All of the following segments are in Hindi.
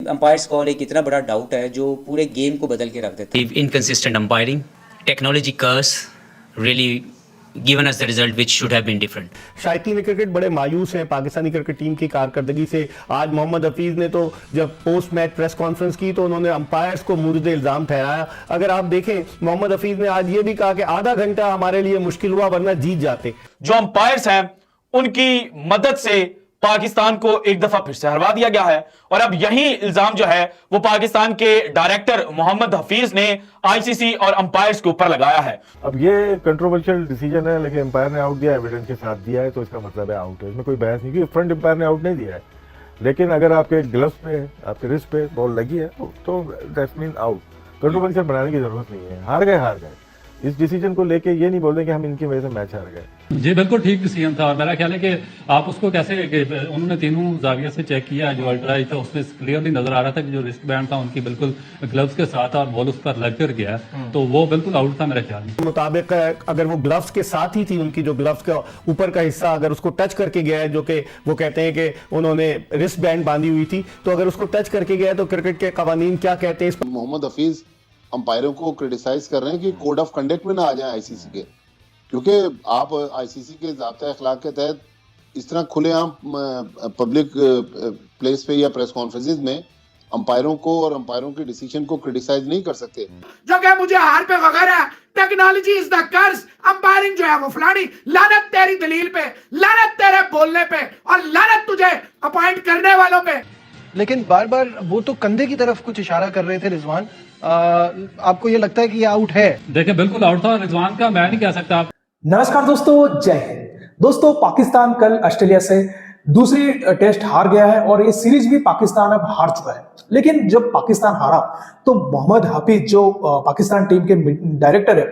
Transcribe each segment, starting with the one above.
अंपायर्स कॉल एक इतना बड़ा डाउट है जो पूरे गेम को बदल के रख देता है। Inconsistent umpiring, technology curse really given us the result which should have been different. शायकीन क्रिकेट बड़े मायूस हैं पाकिस्तानी क्रिकेट टीम की कारकर्दगी से। आज मोहम्मद हफीज ने तो जब पोस्ट मैच प्रेस कॉन्फ्रेंस की तो उन्होंने अंपायर्स को मुर्दे इल्जाम ठहराया। अगर आप देखें, मोहम्मद हफीज ने आज ये भी कहा कि आधा घंटा हमारे लिए मुश्किल हुआ वरना जीत जाते। जो अंपायर्स हैं उनकी मदद से पाकिस्तान को एक दफा फिर से हरवा दिया गया है और अब यही इल्जाम जो है वो पाकिस्तान के डायरेक्टर मोहम्मद हफीज ने आईसीसी और अंपायर्स के ऊपर लगाया है। अब ये कंट्रोवर्शियल डिसीजन है, लेकिन अंपायर ने आउट दिया, एविडेंस के साथ दिया है, तो इसका मतलब है आउट है। इसमें कोई बहस नहीं की, फ्रंट अंपायर ने आउट नहीं दिया है, लेकिन अगर आपके ग्लव्स पे, आपके रिस्ट पे बॉल लगी है तो दैट्स मीन आउट। कंट्रोवर्शियल बनाने की जरूरत नहीं है। हार गए। इस डिसीजन को लेके ये नहीं बोलते कि हम इनकी वजह से मैच हार गए। जी बिल्कुल ठीक डिसीजन था और मेरा ख्याल है कि आप उसको कैसे उन्होंने तीनों जाविया से चेक किया। जो अल्ट्रा था उसमें क्लियरली नजर आ रहा था कि जो रिस्ट बैंड था उनकी बिल्कुल ग्लव्स के साथ और बॉल उस पर लग कर गया, तो वो बिल्कुल आउट था मेरे ख्याल में। मुताबिक अगर वो ग्लव्स के साथ ही थी, उनकी जो ग्लव्स का ऊपर का हिस्सा अगर उसको टच करके गया है, जो कि वो कहते हैं कि उन्होंने रिस्ट बैंड बांधी हुई थी, तो अगर उसको टच करके गया है तो क्रिकेट के कवानीन क्या कहते हैं इस पर? मोहम्मद हफीज अंपायरों को क्रिटिसाइज कर रहे हैं कि कोड ऑफ कंडक्ट में ना आ जाए आईसीसी के, क्योंकि आप आईसीसी के ज़ाब्ता अखलाक के तहत इस तरह खुलेआम पब्लिक प्लेस पे या प्रेस कॉन्फ्रेंसेस में अंपायरों को और अंपायरों के डिसीजन को क्रिटिसाइज नहीं कर सकते। जो क्या मुझे हार पे गगर है, technology is the curse, umpiring जो है वो फलानी, लानत तेरी दलील पे, लानत तेरे बोलने पे और लानत तुझे अपॉइंट करने वालों पे। लेकिन बार बार वो तो कंधे की तरफ कुछ इशारा कर रहे थे रिजवान। आपको ये लगता है कि ये आउट है? देखिए बिल्कुल आउट था रिजवान का, मैं नहीं कह सकता। नमस्कार दोस्तों, जय हिंद। दोस्तों, पाकिस्तान कल ऑस्ट्रेलिया से दूसरी टेस्ट हार गया है और ये सीरीज भी पाकिस्तान अब हार चुका है। लेकिन जब पाकिस्तान हारा तो मोहम्मद हफीज जो पाकिस्तान टीम के डायरेक्टर है,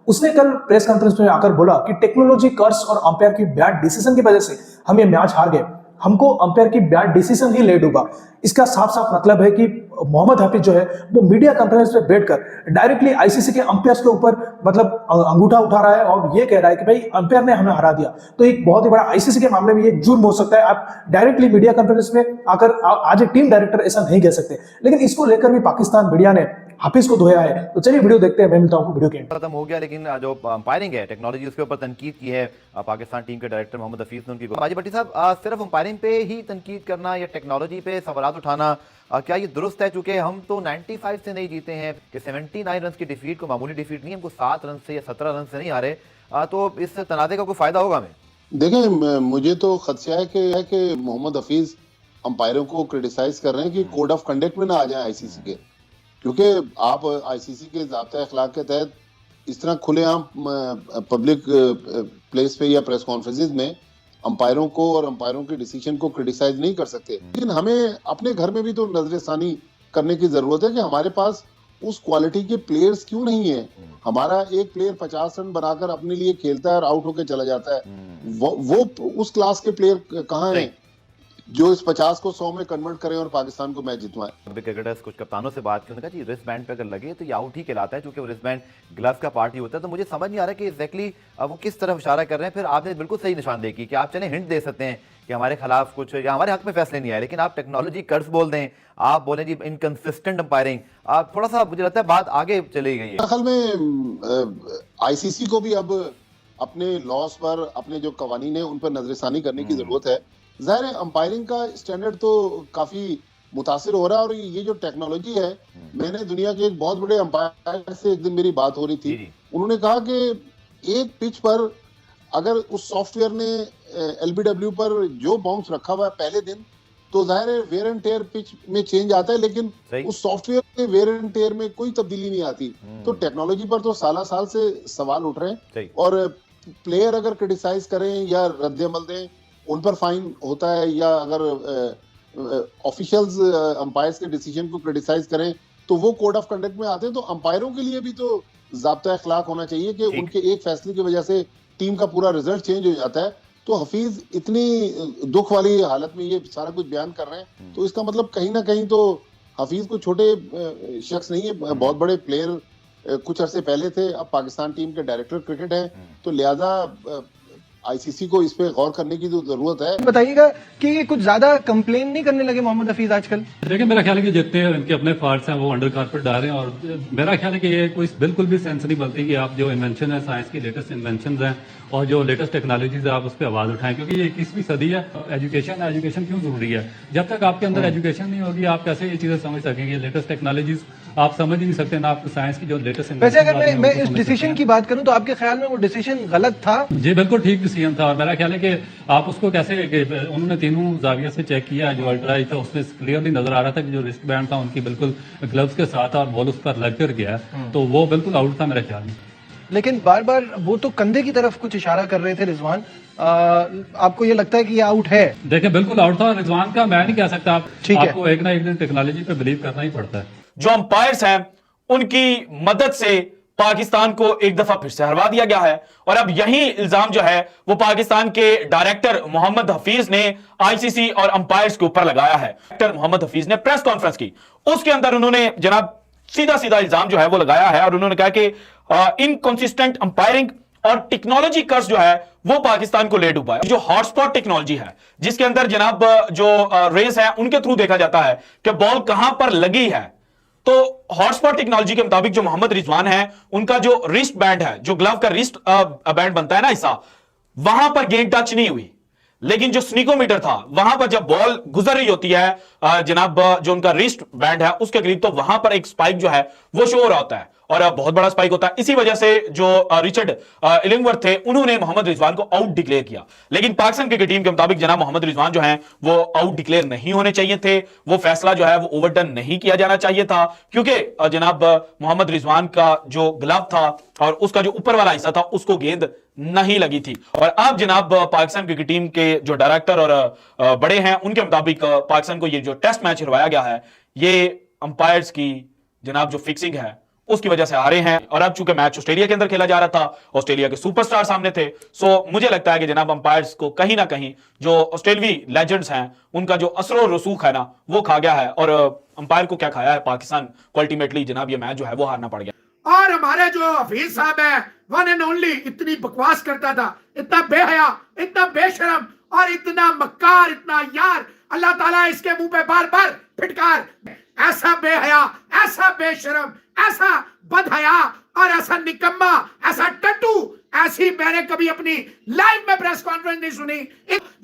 उसने कल प्रेस कॉन्फ्रेंस में आकर बोला कि टेक्नोलॉजी कर्स और अंपायर की बैड डिसीजन की वजह से हम ये मैच हार गए, हमको अंपायर की बैड डिसीजन ही लेट होगा। इसका साफ साफ मतलब है कि मोहम्मद हफीज जो है वो मीडिया कॉन्फ्रेंस पे बैठकर डायरेक्टली आईसीसी के अंपायर्स के ऊपर मतलब अंगूठा उठा रहा है और ये कह रहा है कि भाई अंपायर ने हमें हरा दिया। तो एक बहुत ही बड़ा आईसीसी के मामले में ये जुर्म हो सकता है। आप डायरेक्टली मीडिया कॉन्फ्रेंस में आकर आज एक टीम डायरेक्टर ऐसा नहीं कह सकते, लेकिन इसको लेकर भी पाकिस्तान मीडिया ने हाफिज को धोया है। तो चलिए वीडियो देखते हैं, मैं मिलता हूं वीडियो के खत्म हो गया, लेकिन जो अंपायरिंग है टेक्नोलॉजी उसके ऊपर तनकीद की है पाकिस्तान टीम के डायरेक्टर मोहम्मद हफीज ने। उनकी बाजी भट्टी साहब, सिर्फ अंपायरिंग पे ही तनकीद करना या टेक्नोलॉजी पे सवाल उठाना क्या ये दुरुस्त है? चूंकि हम तो 95 से नहीं जीते हैं कि 79 रन की डिफीट को मामूली डिफीट नहीं, हमको 7 रन से या 17 रन से नहीं हारे, तो इस तनाज़े का कोई फायदा होगा हमें? देखें, मुझे तो खदशा है कि मोहम्मद हफीज अंपायरों को क्रिटिसाइज कर रहे हैं कि कोड ऑफ कंडक्ट में ना आ जाए आईसीसी के, क्योंकि आप आईसीसी के ज़ाब्ता अखलाक के तहत इस तरह खुलेआम पब्लिक प्लेस पे या प्रेस कॉन्फ्रेंसेस में अंपायरों को और अंपायरों के डिसीजन को क्रिटिसाइज नहीं कर सकते। लेकिन हमें अपने घर में भी तो नजरसानी करने की जरूरत है कि हमारे पास उस क्वालिटी के प्लेयर्स क्यों नहीं है। हमारा एक प्लेयर 50 रन बनाकर अपने लिए खेलता है और आउट होकर चला जाता है, वो उस क्लास के प्लेयर कहाँ हैं जो इस 50 को 100 में कन्वर्ट करें और पाकिस्तान को मैच जितवाएं। क्रिकेटर्स कुछ कप्तानों से बात की, उन्होंने कहा जी रिस्ट बैंड पे अगर लगे तो ये आउट ही कहलाता है, क्योंकि रिस्ट बैंड ग्लव्स का पार्ट ही होता है। तो मुझे समझ नहीं आ रहा कि एग्जैक्टली वो किस तरफ इशारा कर रहे हैं। फिर आपने बिल्कुल सही निशानदेही की कि आप चले हिंट दे सकते हैं कि हमारे खिलाफ कुछ या हमारे हक में फैसले नहीं आए, लेकिन आप टेक्नोलॉजी कर्स बोल दें, आप बोलें जी इनकंसिस्टेंट अंपायरिंग, आप थोड़ा सा मुझे लगता है बात आगे चली गई है। असल में आईसीसी को भी अब अपने लॉस पर, अपने जो कवानीन है उन पर नजरसानी करने की जरूरत है। जाहिर है अंपायरिंग का स्टैंडर्ड तो काफी मुतासिर हो रहा है और ये जो टेक्नोलॉजी है, मैंने दुनिया के एक बहुत बड़े अंपायर से एक दिन मेरी बात हो रही थी, उन्होंने कहा कि एक पिच पर अगर उस सॉफ्टवेयर ने एलबीडब्ल्यू पर जो बाउंस रखा हुआ है पहले दिन, तो जाहिर है वेयर एंड टेयर पिच में चेंज आता है, लेकिन उस सॉफ्टवेयर के वेयर एंड टेयर में कोई तब्दीली नहीं आती। तो टेक्नोलॉजी पर तो साल से सवाल उठ रहे हैं और प्लेयर अगर क्रिटिसाइज करें या रद्द-ए-अमल दें, उन पर फाइन होता है, या अगर ऑफिशियल्स अंपायर्स के डिसीजन को क्रिटिसाइज करें तो वो कोड ऑफ कंडक्ट में आते हैं। तो अंपायरों के लिए भी तो ज़ाब्ता अखलाक होना चाहिए कि उनके एक फैसले की वजह से टीम का पूरा रिजल्ट चेंज हो जाता है। तो हफीज इतनी दुख वाली हालत में ये सारा कुछ बयान कर रहे हैं, तो इसका मतलब कहीं ना कहीं तो हफीज को छोटे शख्स नहीं है, बहुत बड़े प्लेयर कुछ अरसे पहले थे, अब पाकिस्तान टीम के डायरेक्टर क्रिकेट है, तो लिहाजा आईसीसी को इस पे गौर करने की तो जरूरत है। बताइएगा कि कुछ ज्यादा कंप्लेन नहीं करने लगे मोहम्मद हफीज आजकल? देखिए, मेरा ख्याल है कि जितने इनके अपने फॉल्ट्स हैं वो अंडर कारपेट डाल रहे हैं, और मेरा ख्याल है कि ये कोई बिल्कुल भी सेंस नहीं बनती कि आप जो इन्वेंशन है, साइंस की लेटेस्ट इन्वेंशन हैं और जो लेटेस्ट टेक्नोलॉजीज है, आप उस पर आवाज उठाएं, क्योंकि ये 21वीं सदी है। एजुकेशन क्यों जरूरी है? जब तक आपके अंदर एजुकेशन नहीं होगी, आप कैसे ये चीजें समझ सकेंगे? लेटेस्ट टेक्नोलॉजीज आप समझ ही नहीं सकते ना, आपको साइंस की जो लेटेस्ट। वैसे अगर मैं इस डिसीजन की बात करूं तो आपके ख्याल में वो डिसीजन गलत था? जी बिल्कुल ठीक डिसीजन था, और मेरा ख्याल है कि आप उसको कैसे उन्होंने तीनों जाविया से चेक किया, जो अल्ट्रा था उसमें क्लियरली नजर आ रहा था कि जो रिस्ट बैंड था उनकी बिल्कुल ग्लव्स के साथ और बॉल उस पर लग कर गया, तो वो बिल्कुल आउट था मेरे ख्याल में। लेकिन बार बार वो तो कंधे की तरफ कुछ इशारा कर रहे थे रिजवान, आपको ये लगता है कि ये आउट है? देखिए बिल्कुल आउट था रिजवान का, मैं नहीं कह सकता। आपको है। एक ना एक दिन टेक्नोलॉजी पे बिलीव करना ही पड़ता है। जो अंपायर्स हैं उनकी मदद से पाकिस्तान को एक दफा फिर से हरवा दिया गया है, और अब यही इल्जाम जो है वो पाकिस्तान के डायरेक्टर मोहम्मद हफीज ने आईसीसी और अंपायर्स के ऊपर लगाया है। डायरेक्टर मोहम्मद हफीज ने प्रेस कॉन्फ्रेंस की, उसके अंदर उन्होंने जनाब सीधा सीधा इल्जाम जो है वो लगाया है, और उन्होंने कहा कि इनकंसिस्टेंट अंपायरिंग और टेक्नोलॉजी कर्स जो है वो पाकिस्तान को ले डूबा है। जो हॉटस्पॉट टेक्नोलॉजी है जिसके अंदर जनाब जो रेस है उनके थ्रू देखा जाता है कि बॉल कहां पर लगी है, तो हॉटस्पॉट टेक्नोलॉजी के मुताबिक जो मोहम्मद रिजवान है उनका जो रिस्ट बैंड है, जो ग्लव का रिस्ट बैंड बनता है ना हिस्सा, वहां पर गेंद टच नहीं हुई, लेकिन जो स्निकोमीटर था वहां पर जब बॉल गुजर रही होती है जनाब जो उनका रिस्ट बैंड है उसके करीब, तो वहां पर एक स्पाइक जो है वो शो हो रहा होता है, और बहुत बड़ा स्पाइक होता है। इसी वजह से जो रिचर्ड इलिंगवर्थ थे उन्होंने मोहम्मद रिजवान को आउट डिक्लेयर किया, लेकिन पाकिस्तान क्रिकेट टीम के मुताबिक जनाब मोहम्मद रिजवान जो हैं वो आउट डिक्लेयर नहीं होने चाहिए थे। वो फैसला जो है वो ओवरटर्न नहीं किया जाना चाहिए था, क्योंकि जनाब मोहम्मद रिजवान का जो ग्लव था और उसका जो ऊपर वाला हिस्सा था उसको गेंद नहीं लगी थी। और अब जनाब पाकिस्तान क्रिकेट टीम के जो डायरेक्टर और बड़े हैं उनके मुताबिक पाकिस्तान को ये जो टेस्ट मैच हरवाया गया है ये अंपायर्स की जनाब जो फिक्सिंग है उसकी वजह से आ रहे हैं। और अब चूंकि मैच ऑस्ट्रेलिया के अंदर खेला जा रहा था, ऑस्ट्रेलिया के सुपरस्टार सामने थे, सो मुझे लगता है कि जनाब अंपायर्स को कहीं ना कहीं जो ऑस्ट्रेलियाई लेजेंड्स हैं उनका जो असर और रसूख है ना वो खा गया है, और अंपायर को क्या खाया है पाकिस्तान को, अल्टीमेटली जनाब ये मैच जो है वो हारना पड़ गया। और हमारे जो हफीज साहब है वन एंड ओनली इतनी बकवास करता था, इतना बेहया, इतना बेशरम और इतना मक्कार, इतना यार, अल्लाह ताला इसके मुंह पे बार बार फिटकार। ऐसा बेहया, ऐसा बेशरम, ऐसा बदहया और ऐसा निकम्मा, ऐसा टट्टू, ऐसी मैंने कभी अपनी लाइफ में प्रेस कॉन्फ्रेंस नहीं सुनी,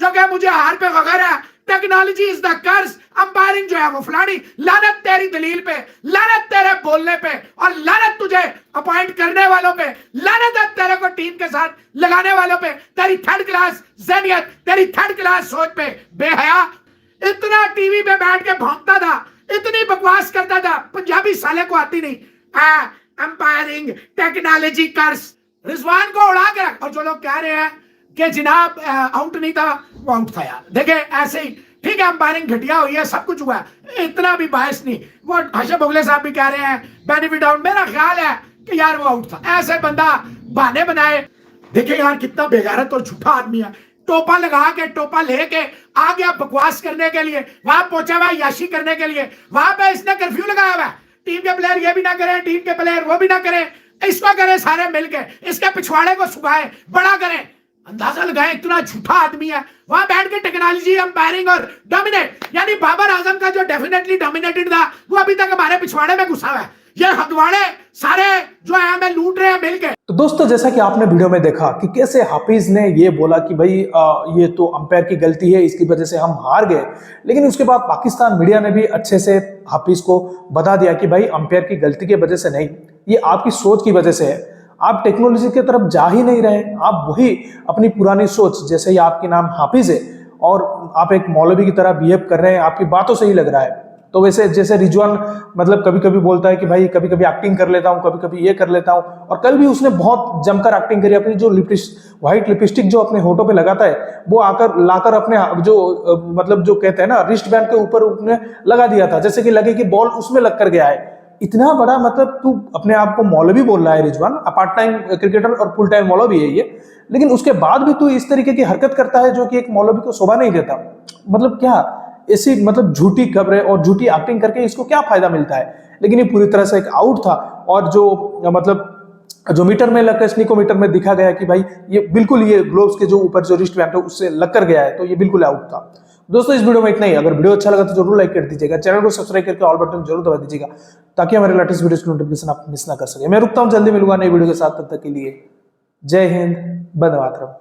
जो कि मुझे हार पे गगर है। Technology is the curse, umpiring जो है वो फलानी, लानत तेरी दलील पे, लानत तेरे बोलने पे, और लानत तुझे अपॉइंट करने वालों पे, लानत है तेरे को टीम के साथ लगाने वालों पे, तेरी थर्ड क्लास ज़हनियत, तेरी थर्ड क्लास सोच पे। बेहया, इतना टीवी पे बैठ के भौंकता था, इतनी बकवास करता था, पंजाबी साले को आती नहीं। अंपायरिंग टेक्नोलॉजी कर्स, रिजवान को उड़ा के रख। और जो लोग कह रहे हैं कि जनाब आउट नहीं था, वो आउट था यार। देखिए ऐसे ही ठीक है, अंपायरिंग घटिया हुई है, सब कुछ हुआ है, इतना भी बायस नहीं। वो हर्षद भोगले साहब भी कह रहे हैं बेनिफिट आउट, मेरा ख्याल है कि यार वो आउट था। ऐसे बंदा बहाने बनाए, देखिए यार कितना बेगारत और झूठा आदमी है। टोपा लगा के, टोपा लेके आ गया बकवास करने के लिए, वहां पहुंचा हुआ याशी करने के लिए, वहां पे इसने कर्फ्यू लगाया हुआ है, टीम के प्लेयर ये भी ना करें, टीम के प्लेयर वो भी ना करें, इसको करें सारे मिलके, इसके पिछवाड़े को सुखाए, बड़ा करें। अंदाजा लगाए इतना झूठा आदमी है, वहां बैठ के टेक्नोलॉजी, अंपायरिंग और डोमिनेट, यानी बाबर आजम का जो डेफिनेटली डोमिनेटेड था वो अभी तक हमारे पिछवाड़े में घुसा हुआ है। ये हथवाड़े सारे जो है हमें लूट रहे हैं मिलके। तो दोस्तों, जैसा कि आपने वीडियो में देखा कि कैसे हाफिज ने ये बोला कि भाई ये तो अंपायर की गलती है, इसकी वजह से हम हार गए, लेकिन उसके बाद पाकिस्तान मीडिया ने भी अच्छे से हाफिज को बता दिया कि भाई अंपायर की गलती की वजह से नहीं, ये आपकी सोच की वजह से है। आप टेक्नोलॉजी की तरफ जा ही नहीं रहे, आप वही अपनी पुरानी सोच, जैसे ही आपके नाम हाफिज है और आप एक मौलवी की तरह बिहेव कर रहे हैं, आपकी बातों से ही लग रहा है। तो वैसे जैसे रिजवान मतलब कभी कभी बोलता है कि भाई कभी कभी एक्टिंग कर लेता हूँ, कभी कभी ये कर लेता हूँ, और कल भी उसने बहुत जमकर एक्टिंग करी। अपनी जो व्हाइट लिपस्टिक जो अपने होठों पे लगाता है वो आकर लाकर अपने जो मतलब जो कहते हैं ना रिस्ट बैंड के ऊपर उसने लगा दिया था, जैसे कि लगे कि बॉल उसमें लग कर गया है। इतना बड़ा मतलब तू अपने आप को मौलवी बोल रहा है रिजवान, पार्ट टाइम क्रिकेटर और फुल टाइम मौलवी है ये, लेकिन उसके बाद भी तू इस तरीके की हरकत करता है जो कि एक मौलवी को शोभा नहीं देता। मतलब क्या ऐसी मतलब झूठी खबरें और झूठी एक्टिंग करके इसको क्या फायदा मिलता है। लेकिन ये पूरी तरह से एक आउट था, और जो मतलब जो मीटर में लग स्नीकोमीटर में दिखा गया कि भाई ये बिल्कुल ये ग्लोव्स के जो ऊपर जो रिस्ट बैंड है उससे लग कर गया है, तो ये बिल्कुल आउट था। दोस्तों इस वीडियो में इतना ही। अगर वीडियो अच्छा लगा तो जरूर लाइक कर दीजिएगा, चैनल को सब्सक्राइब करके ऑल बटन जरूर दबा दीजिएगा ताकि हमारे लेटेस्ट वीडियो की नोटिफिकेशन आप मिस ना कर सके। मैं रुकता हूं, जल्दी मिलूंगा नई वीडियो के साथ, तब तक के लिए जय हिंद, वंदे मातरम।